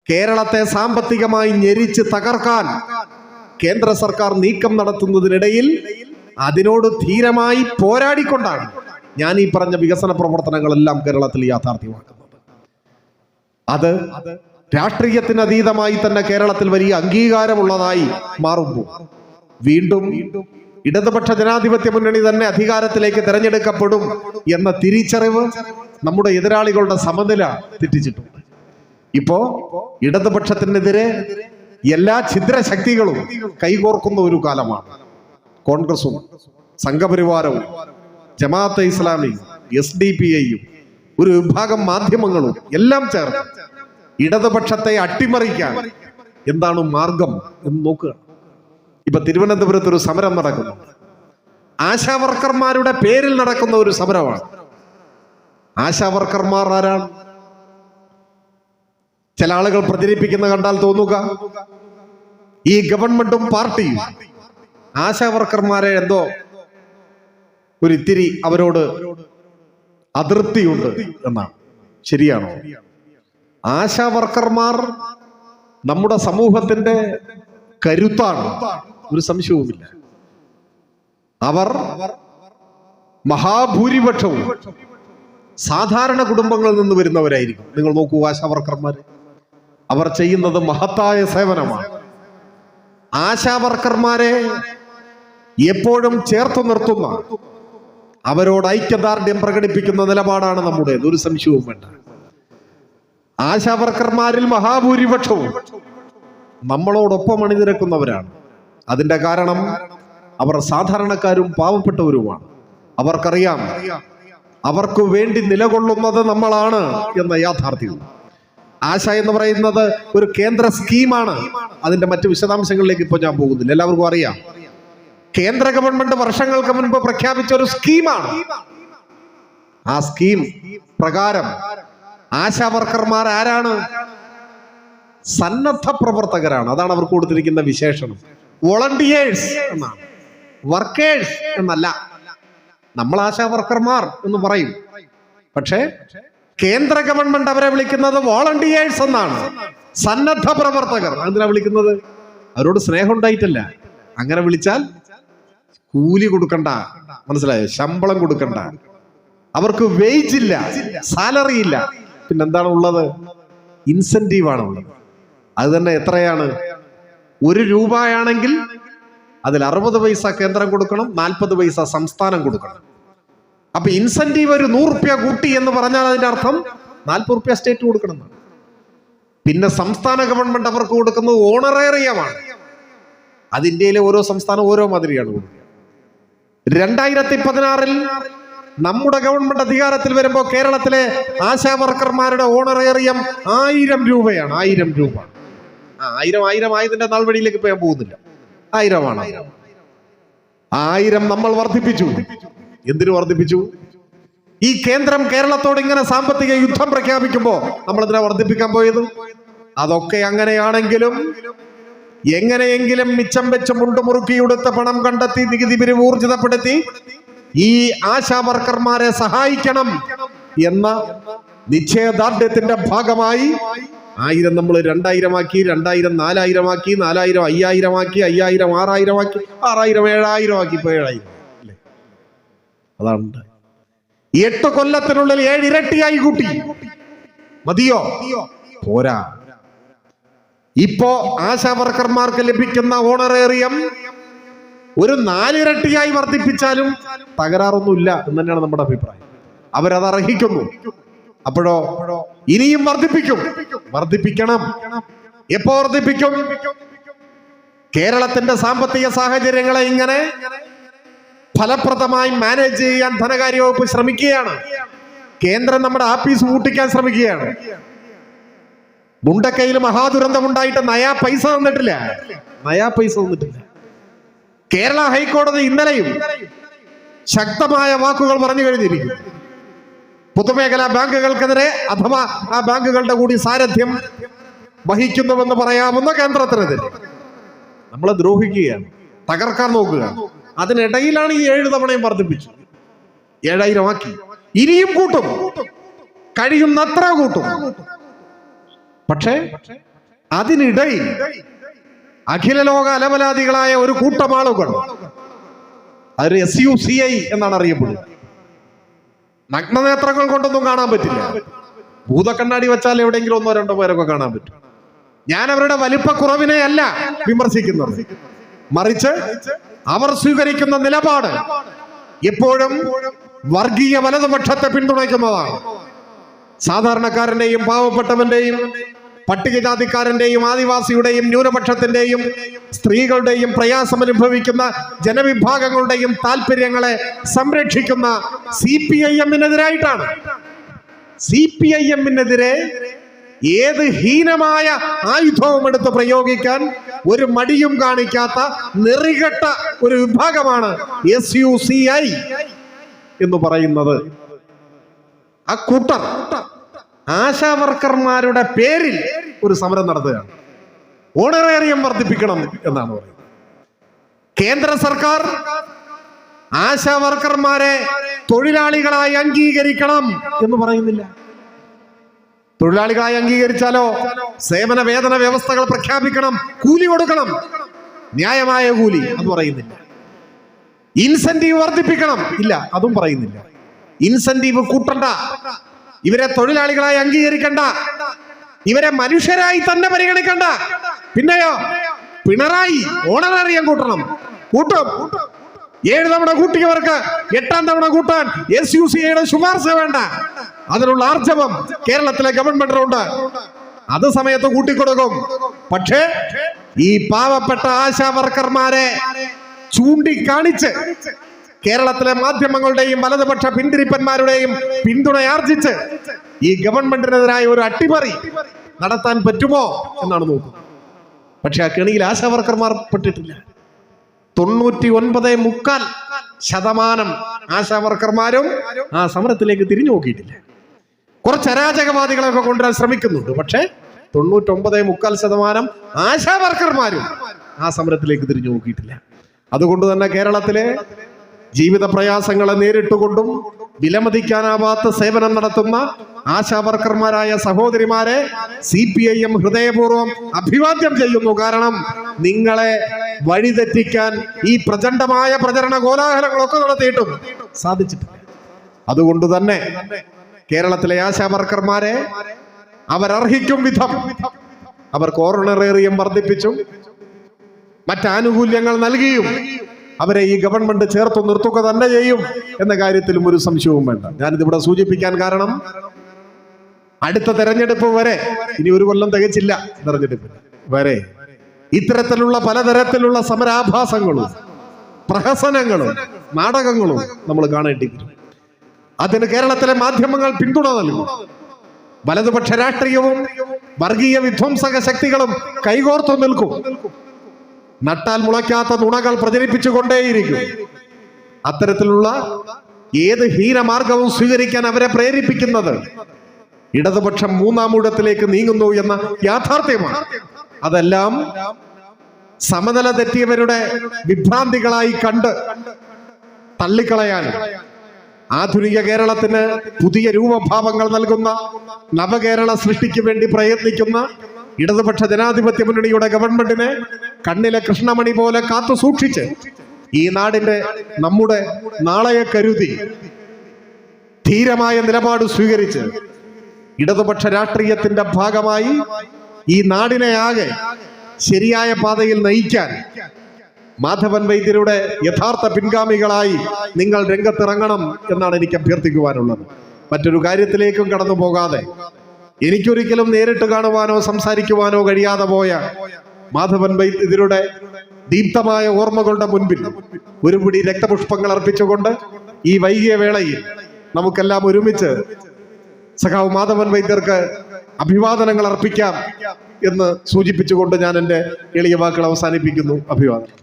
കേരളത്തെ സാമ്പത്തികമായി ഞെരിച്ച് തകർക്കാൻ കേന്ദ്ര സർക്കാർ നീക്കം നടത്തുന്നതിനിടയിൽ അതിനോട് ധീരമായി പോരാടിക്കൊണ്ടാണ് ഞാൻ ഈ പറഞ്ഞ വികസന പ്രവർത്തനങ്ങളെല്ലാം കേരളത്തിൽ യാഥാർത്ഥ്യമാക്കുന്നത്. അത് രാഷ്ട്രീയത്തിന് അതീതമായി തന്നെ കേരളത്തിൽ വലിയ അംഗീകാരമുള്ളതായി മാറുമ്പോൾ വീണ്ടും ഇടതുപക്ഷ ജനാധിപത്യ മുന്നണി തന്നെ അധികാരത്തിലേക്ക് തെരഞ്ഞെടുക്കപ്പെടും എന്ന തിരിച്ചറിവ് നമ്മുടെ എതിരാളികളുടെ സമനില തെറ്റിച്ചിട്ടുണ്ട്. ഇപ്പോ ഇടതുപക്ഷത്തിനെതിരെ എല്ലാ ഛിദ്രശക്തികളും കൈകോർക്കുന്ന ഒരു കാലമാണ്. കോൺഗ്രസും സംഘപരിവാരവും ജമാഅത്തെ ഇസ്ലാമി SDPIയും ഒരു വിഭാഗം മാധ്യമങ്ങളും എല്ലാം ചേർന്ന് ഇടതുപക്ഷത്തെ അട്ടിമറിക്കാൻ എന്താണ് മാർഗം എന്ന് നോക്കുക. ഇപ്പൊ തിരുവനന്തപുരത്ത് ഒരു സമരം നടക്കുന്നു. ആശാവർക്കർമാരുടെ പേരിൽ നടക്കുന്ന ഒരു സമരമാണ്. ആശാവർക്കർമാർ ആരാണ്? ചില ആളുകൾ പ്രചരിപ്പിക്കുന്ന കണ്ടാൽ തോന്നുക ഈ ഗവൺമെന്റും പാർട്ടിയും ആശാവർക്കർമാരെ എന്തോ ഒരു ഇത്തിരി അവരോട് അതൃപ്തിയുണ്ട് എന്നാണ്. ശരിയാണോ? ആശാവർക്കർമാർ നമ്മുടെ സമൂഹത്തിന്റെ കരുത്താണ്, ഒരു സംശയവുമില്ല. അവർ മഹാഭൂരിപക്ഷവും സാധാരണ കുടുംബങ്ങളിൽ നിന്ന് വരുന്നവരായിരിക്കും. നിങ്ങൾ നോക്കൂ, ആശാവർക്കർമാർ അവർ ചെയ്യുന്നത് മഹത്തായ സേവനമാണ്. ആശാവർക്കർമാരെ എപ്പോഴും ചേർത്ത് നിർത്തുന്ന, അവരോട് ഐക്യദാർഢ്യം പ്രകടിപ്പിക്കുന്ന നിലപാടാണ് നമ്മുടേത്, ഒരു സംശയവും വേണ്ട. ആശാവർക്കർമാരിൽ മഹാഭൂരിപക്ഷവും നമ്മളോടൊപ്പം അണിനിരക്കുന്നവരാണ്. അതിന്റെ കാരണം അവർ സാധാരണക്കാരും പാവപ്പെട്ടവരുമാണ്. അവർക്കറിയാം അവർക്ക് വേണ്ടി നിലകൊള്ളുന്നത് നമ്മളാണ് എന്ന യാഥാർത്ഥ്യവും. ആശ എന്ന് പറയുന്നത് ഒരു കേന്ദ്ര സ്കീമാണ്. അതിന്റെ മറ്റു വിശദാംശങ്ങളിലേക്ക് ഇപ്പോൾ ഞാൻ പോകുന്നില്ല. എല്ലാവർക്കും അറിയാം, കേന്ദ്ര ഗവൺമെന്റ് വർഷങ്ങൾക്ക് മുൻപ് പ്രഖ്യാപിച്ച ഒരു സ്കീമാണ്. ആ സ്കീം പ്രകാരം ആശാവർക്കർമാർ ആരാണ്? സന്നദ്ധ പ്രവർത്തകരാണ്. അതാണ് അവർക്ക് കൊടുത്തിരിക്കുന്ന വിശേഷണം. വോളണ്ടിയേഴ്സ് എന്നാണ്, വർക്കേഴ്സ് എന്നല്ല. നമ്മൾ ആശാവർക്കർമാർ എന്ന് പറയും, പക്ഷേ കേന്ദ്ര ഗവൺമെന്റ് അവരെ വിളിക്കുന്നത് വോളണ്ടിയേഴ്സ് എന്നാണ്, സന്നദ്ധ പ്രവർത്തകർ. എന്തിനാ വിളിക്കുന്നത്? അവരോട് സ്നേഹം ഉണ്ടായിട്ടല്ല. അങ്ങനെ വിളിച്ചാൽ കൂലി കൊടുക്കണ്ട, മനസ്സിലായോ? ശമ്പളം കൊടുക്കണ്ട, അവർക്ക് വേജ് ഇല്ല, സാലറി ഇല്ല. പിന്നെന്താണ് ഉള്ളത്? ഇൻസെന്റീവ് ആണ് ഉള്ളത്. അത് തന്നെ എത്രയാണ്? 1 രൂപയാണെങ്കിൽ അതിൽ 60 പൈസ കേന്ദ്രം കൊടുക്കണം, 40 പൈസ സംസ്ഥാനം കൊടുക്കണം. അപ്പൊ ഇൻസെന്റീവ് ഒരു 100 രൂപ കൂട്ടി എന്ന് പറഞ്ഞാൽ അതിന്റെ അർത്ഥം 40 രൂപ സ്റ്റേറ്റ് കൊടുക്കണം. പിന്നെ സംസ്ഥാന ഗവൺമെന്റ് അവർക്ക് കൊടുക്കുന്നത് ഓണറേറിയമാണ്. അത് ഇന്ത്യയിലെ ഓരോ സംസ്ഥാനം ഓരോ മാതിരിയാണ് കൊടുക്കുക. 2016 നമ്മുടെ ഗവൺമെന്റ് അധികാരത്തിൽ വരുമ്പോൾ കേരളത്തിലെ ആശാവർക്കർമാരുടെ ഓണറേറിയം 1000 രൂപയാണ്. 1000 രൂപ. 1000 ആയതിന്റെ നാൾവഴിയിലേക്ക് ഇപ്പൊ ഞാൻ പോകുന്നില്ല. 1000 ആണ്. 1000 നമ്മൾ വർദ്ധിപ്പിച്ചു. എന്തിനു വർദ്ധിപ്പിച്ചു? ഈ കേന്ദ്രം കേരളത്തോട് ഇങ്ങനെ സാമ്പത്തിക യുദ്ധം പ്രഖ്യാപിക്കുമ്പോ നമ്മൾ എന്തിനാ വർദ്ധിപ്പിക്കാൻ പോയത്? അതൊക്കെ അങ്ങനെയാണെങ്കിലും എങ്ങനെയെങ്കിലും മിച്ചം വെച്ച് മുണ്ടുമുറുക്കിയെടുത്ത പണം കണ്ടെത്തി നികുതി പിരിവ് ഊർജിതപ്പെടുത്തി ഈ ആശാവർക്കർമാരെ സഹായിക്കണം എന്ന നിശ്ചയദാർഢ്യത്തിന്റെ ഭാഗമായി 1000 നമ്മൾ 2000 ആക്കി, 2000 4000 ആക്കി, 4000 5000 ആക്കി, 5000 6000 ആക്കി, 6000 7000 ആക്കി, ഇപ്പൊ 7000 അല്ലേ? അതാണ് 8 കൊല്ലത്തിനുള്ളിൽ 7 ഇരട്ടിയായി കൂട്ടി. മതിയോ? പോരാ. ഇപ്പോ ആശാവർക്കർമാർക്ക് ലഭിക്കുന്ന ഓണറേറിയം ഒരു 4 ഇരട്ടിയായി വർദ്ധിപ്പിച്ചാലും തകരാറൊന്നുമില്ല എന്ന് തന്നെയാണ് നമ്മുടെ അഭിപ്രായം. അവരത് അർഹിക്കുന്നു. അപ്പോഴോ ഇനിയും വർദ്ധിപ്പിക്കണം. എപ്പോ വർദ്ധിപ്പിക്കും? കേരളത്തിന്റെ സാമ്പത്തിക സാഹചര്യങ്ങളെ ഇങ്ങനെ ഫലപ്രദമായി മാനേജ് ചെയ്യാൻ ധനകാര്യ വകുപ്പ് ശ്രമിക്കുകയാണ്. കേന്ദ്രം നമ്മുടെ ആപ്പീസ് പൂട്ടിക്കാൻ ശ്രമിക്കുകയാണ്. മുണ്ടക്കയിൽ മഹാദുരന്തം ഉണ്ടായിട്ട് നയാ പൈസ തന്നിട്ടില്ല. കേരള ഹൈക്കോടതി ഇന്നലെയും ശക്തമായ വാക്കുകൾ പറഞ്ഞു കഴിഞ്ഞിരിക്കുന്നു. പൊതുമേഖലാ ബാങ്കുകൾക്കെതിരെ അഥവാ ആ ബാങ്കുകളുടെ കൂടി സാരഥ്യം വഹിക്കുന്നുവെന്ന് പറയാവുന്ന കേന്ദ്രത്തിനെതിരെ നമ്മളെ ദ്രോഹിക്കുകയാണ്, തകർക്കാൻ നോക്കുക. അതിനിടയിലാണ് ഈ 7 തവണയും വർദ്ധിപ്പിച്ചു. 7000 ആക്കി. ഇനിയും കൂട്ടും, കഴിയുന്നത്ര കൂട്ടും. പക്ഷേ അതിനിടയിൽ അഖില ലോക അലവലാദികളായ ഒരു കൂട്ടം ആളുകൾ, അതൊരു SUCI എന്നാണ് അറിയപ്പെടുന്നത്. നഗ്നനേത്രങ്ങൾ കൊണ്ടൊന്നും കാണാൻ പറ്റില്ല. ഭൂതക്കണ്ണാടി വെച്ചാൽ എവിടെയെങ്കിലും ഒന്നോ രണ്ടോ പേരൊക്കെ കാണാൻ പറ്റും. ഞാൻ അവരുടെ വലിപ്പക്കുറവിനെ അല്ല വിമർശിക്കുന്നത്, മറിച്ച് അവർ സ്വീകരിക്കുന്ന നിലപാട് എപ്പോഴും വർഗീയ വലതുപക്ഷത്തെ പിന്തുണയ്ക്കുന്നതാണ്. സാധാരണക്കാരന്റെയും പാവപ്പെട്ടവന്റെയും പട്ടികജാതിക്കാരന്റെയും ആദിവാസിയുടെയും ന്യൂനപക്ഷത്തിന്റെയും സ്ത്രീകളുടെയും പ്രയാസം അനുഭവിക്കുന്ന ജനവിഭാഗങ്ങളുടെയും താല്പര്യങ്ങളെ സംരക്ഷിക്കുന്ന CPIM-നെതിരായിട്ടാണ്. CPIM-നെതിരെ ഏത് ഹീനമായ ആയുധവും എടുത്ത് പ്രയോഗിക്കാൻ ഒരു മടിയും കാണിക്കാത്ത നെറികെട്ട ഒരു വിഭാഗമാണ് SUCI എന്ന് പറയുന്നത്. ആ കൂട്ടർ ആശാവർക്കർമാരുടെ പേരിൽ ഒരു സമരം നടത്തുകയാണ്. ഓണറേറിയം വർദ്ധിപ്പിക്കണം എന്നാണ് പറയുന്നത്. കേന്ദ്ര സർക്കാർ ആശാവർക്കർമാരെ തൊഴിലാളികളായി അംഗീകരിക്കണം എന്ന് പറയുന്നില്ല. തൊഴിലാളികളായി അംഗീകരിച്ചാലോ സേവന വേതന വ്യവസ്ഥകൾ പ്രഖ്യാപിക്കണം, കൂലി കൊടുക്കണം, ന്യായമായ കൂലി, അത് പറയുന്നില്ല. ഇൻസെന്റീവ് വർദ്ധിപ്പിക്കണം, ഇല്ല, അതും പറയുന്നില്ല. ഇൻസെന്റീവ് കൂട്ടണ്ട, ഇവരെ തൊഴിലാളികളായി അംഗീകരിക്കണ്ട, ഇവരെ മനുഷ്യരായി തന്നെ പരിഗണിക്കണ്ട. പിന്നെയോ പിണറായി ഓണറേറിയം കൂട്ടണം, കൂട്ടും. 7 തവണ കൂട്ടിയവർക്ക് 8ാം തവണ കൂട്ടാൻ SUCI-യുടെ ശുപാർശ വേണ്ട. അതിനുള്ള ആർജവം കേരളത്തിലെ ഗവൺമെന്റിനുണ്ട്. അത് സമയത്ത് കൂട്ടിക്കൊടുക്കും. പക്ഷേ ഈ പാവപ്പെട്ട ആശാവർക്കർമാരെ ചൂണ്ടിക്കാണിച്ച് കേരളത്തിലെ മാധ്യമങ്ങളുടെയും വലതുപക്ഷ പിന്തിരിപ്പന്മാരുടെയും പിന്തുണയാർജിച്ച് ഈ ഗവൺമെന്റിനെതിരായ ഒരു അട്ടിമറി നടത്താൻ പറ്റുമോ എന്നാണ് നോക്കുന്നത്. പക്ഷെ ആ കെണിയിൽ ആശാവർക്കർമാർ പെട്ടിട്ടില്ല. 99.4% ആശാവർക്കർമാരും ആ സമരത്തിലേക്ക് തിരിഞ്ഞു നോക്കിയിട്ടില്ല. കുറച്ച് അരാജകവാദികളൊക്കെ കൊണ്ടുവരാൻ ശ്രമിക്കുന്നുണ്ട്. പക്ഷെ 99.4% ആശാവർക്കർമാരും ആ സമരത്തിലേക്ക് തിരിഞ്ഞു നോക്കിയിട്ടില്ല. അതുകൊണ്ട് തന്നെ കേരളത്തിലെ ജീവിത പ്രയാസങ്ങളെ നേരിട്ടുകൊണ്ടും വിലമതിക്കാനാവാത്ത സേവനം നടത്തുന്ന ആശാവർക്കർമാരായ സഹോദരിമാരെ CPIM ഹൃദയപൂർവ്വം അഭിവാദ്യം ചെയ്യുന്നു. കാരണം നിങ്ങളെ വഴിതെറ്റിക്കാൻ ഈ പ്രചണ്ഡമായ പ്രചരണ കോലാഹലങ്ങളൊക്കെ നടത്തിയിട്ടും സാധിച്ചിട്ടില്ല. അതുകൊണ്ട് തന്നെ കേരളത്തിലെ ആശാവർക്കർമാരെ അവരർഹിക്കും വിധം അവർക്ക് ഓണറേറിയം വർദ്ധിപ്പിച്ചും മറ്റാനുകൂല്യങ്ങൾ നൽകിയും അവരെ ഈ ഗവൺമെന്റ് ചേർത്ത് നിർത്തുക തന്നെ ചെയ്യും എന്ന കാര്യത്തിലും ഒരു സംശയവും വേണ്ട. ഞാനിതിവിടെ സൂചിപ്പിക്കാൻ കാരണം, അടുത്ത തെരഞ്ഞെടുപ്പ് വരെ, ഇനി ഒരു കൊല്ലം തികച്ചില്ല തെരഞ്ഞെടുപ്പ് വരെ, ഇത്തരത്തിലുള്ള പലതരത്തിലുള്ള സമരാഭാസങ്ങളും പ്രഹസനങ്ങളും നാടകങ്ങളും നമ്മൾ കാണേണ്ടി വരും. അതിന് കേരളത്തിലെ മാധ്യമങ്ങൾ പിന്തുണ നൽകും. വലതുപക്ഷ രാഷ്ട്രീയവും വർഗീയ വിധ്വംസക ശക്തികളും കൈകോർത്തു നിൽക്കും. നട്ടാൽ മുളയ്ക്കാത്ത നുണകൾ പ്രചരിപ്പിച്ചുകൊണ്ടേയിരിക്കും. അത്തരത്തിലുള്ള ഏത് ഹീനമാർഗവും സ്വീകരിക്കാൻ അവരെ പ്രേരിപ്പിക്കുന്നത് ഇടതുപക്ഷം 3ാം ഊഴത്തിലേക്ക് നീങ്ങുന്നു എന്ന യാഥാർത്ഥ്യമാണ്. അതെല്ലാം സമനില തെറ്റിയവരുടെ വിഭ്രാന്തികളായി കണ്ട് തള്ളിക്കളയാനും ആധുനിക കേരളത്തിന് പുതിയ രൂപഭാവങ്ങൾ നൽകുന്ന നവകേരള സൃഷ്ടിക്ക് വേണ്ടി പ്രയത്നിക്കുന്ന ഇടതുപക്ഷ ജനാധിപത്യ മുന്നണിയുടെ ഗവൺമെന്റിനെ കണ്ണിലെ കൃഷ്ണമണി പോലെ കാത്തു സൂക്ഷിച്ച് ഈ നാടിന്റെ നമ്മുടെ നാളെയെ കരുതി ധീരമായ നിലപാട് സ്വീകരിച്ച് ഇടതുപക്ഷ രാഷ്ട്രീയത്തിന്റെ ഭാഗമായി ഈ നാടിനെ ആകെ ശരിയായ പാതയിൽ നയിക്കാൻ മാധവൻ വൈദ്യരുടെ യഥാർത്ഥ പിൻഗാമികളായി നിങ്ങൾ രംഗത്തിറങ്ങണം എന്നാണ് എനിക്ക് അഭ്യർത്ഥിക്കുവാനുള്ളത്. മറ്റൊരു കാര്യത്തിലേക്കും കടന്നു പോകാതെ, എനിക്കൊരിക്കലും നേരിട്ട് കാണുവാനോ സംസാരിക്കുവാനോ കഴിയാതെ പോയ മാധവൻ വൈദ്യരുടെ ദീപ്തമായ ഓർമ്മകളുടെ മുൻപിൽ ഒരു പിടി രക്തപുഷ്പങ്ങൾ അർപ്പിച്ചുകൊണ്ട് ഈ വൈകിയ വേളയിൽ നമുക്കെല്ലാം ഒരുമിച്ച് സഖാവ് മാധവൻ വൈദ്യർക്ക് അഭിവാദനങ്ങൾ അർപ്പിക്കാം എന്ന് സൂചിപ്പിച്ചുകൊണ്ട് ഞാൻ എൻ്റെ എളിയ വാക്കുകൾ അവസാനിപ്പിക്കുന്നു. അഭിവാദനം.